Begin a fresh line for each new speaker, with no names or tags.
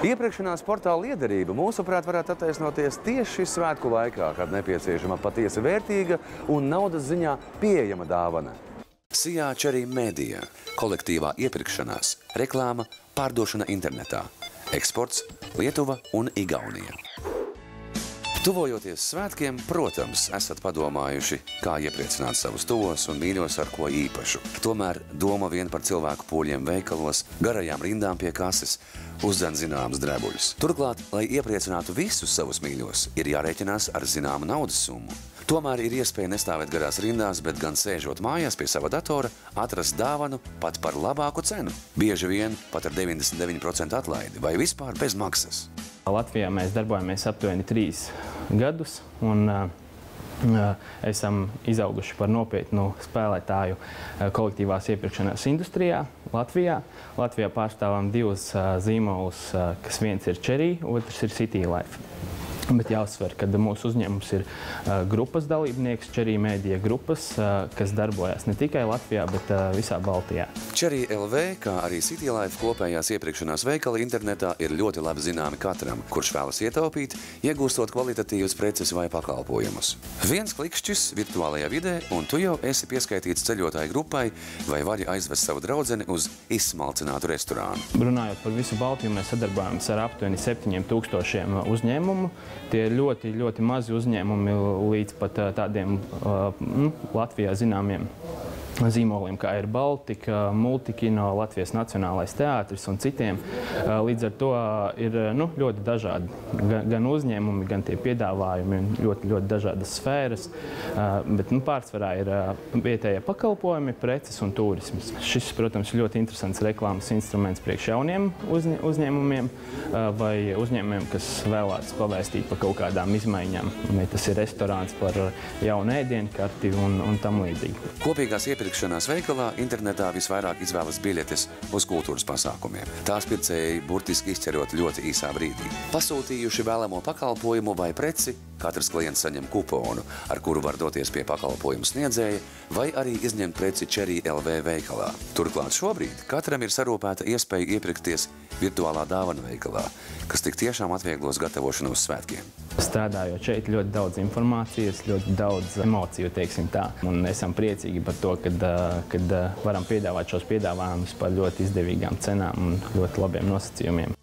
Iepirkšanās portāla liederība, mūsuprāt, varētu attaisnoties tieši svētku laikā, kad nepieciešama patiesi vērtīga un naudas ziņā pieejama dāvana. Sijā Cherry Media, kolektīvā iepirkšanās, reklāma, pārdošana internetā, eksports Lietuva un Igaunija. Tuvojoties svētkiem, protams, esat padomājuši, kā iepriecināt savus tuvos un mīļos ar ko īpašu. Tomēr doma vien par cilvēku pūļiem veikalos, garajām rindām pie kases, uzdzen zināmas drebuļus. Turklāt, lai iepriecinātu visus savus mīļos, ir jārēķinās ar zināmu naudas summu. Tomēr ir iespēja nestāvēt garās rindās, bet gan sēžot mājās pie sava datora, atrast dāvanu pat par labāku cenu. Bieži vien pat ar 99% atlaidi vai vispār bez maksas.
Latvijā mēs darbojamies aptuveni 3 gadus un esam izauguši par nopietnu spēlētāju kolektīvās iepirkšanās industrijā Latvijā. Latvijā pārstāvam 2 zīmolus, kas viens ir Cherry, otrs ir City Life. Bet jāuzsver, ka mūsu uzņēmums ir grupas dalībnieks, Cherry Media grupas, kas darbojas ne tikai Latvijā, bet visā Baltijā.
Cherry LV, kā arī City Life kopējās iepirkšanās veikali internetā ir ļoti labi zināmi katram, kurš vēlas ietaupīt, iegūstot kvalitatīvas preces vai pakalpojumus. Viens klikšķis virtuālajā vidē, un tu jau esi pieskaitīts ceļotāju grupai vai vari aizvest savu draudzeni uz izsmalcinātu restorānu.
Runājot par visu Baltiju, mēs sadarbojamies ar aptuveni 7000 uzņēmumu. Tie ir ļoti mazi uzņēmumi līdz pat tādiem Latvijā zināmiem zīmoliem, kā ir Baltika, Multikino, Latvijas Nacionālais teātris un citiem. Līdz ar to ir ļoti dažādi gan uzņēmumi, gan tie piedāvājumi, ļoti dažādas sfēras, bet pārsvarā ir vietējie pakalpojumi, preces un turisms. Šis, protams, ir ļoti interesants reklāmas instruments priekš jauniem uzņēmumiem vai uzņēmumiem, kas vēlētas pavēstīt par kaut kādām izmaiņām. Vai tas ir restorāns par jaunu ēdienkarti un tam līdzīgi.
Kopīgās iepirkšanās veikalā internetā visvairāk izvēlas biļetes uz kultūras pasākumiem. Tās pircēji burtiski izķerot ļoti īsā brīdī. Pasūtījuši vēlamo pakalpojumu vai preci, katrs klients saņem kuponu, ar kuru var doties pie pakalpojumu sniedzēja, vai arī izņemt preci Cherry LV veikalā. Turklāt šobrīd katram ir sarūpēta iespēja iepirkties virtuālā dāvana veikalā, kas tik tiešām atvieglos gatavošanos svētkiem.
Strādājot šeit, ļoti daudz informācijas, ļoti daudz emociju, teiksim tā. Un esam priecīgi par to, kad varam piedāvāt šos piedāvājumus par ļoti izdevīgām cenām un ļoti labiem nosacījumiem.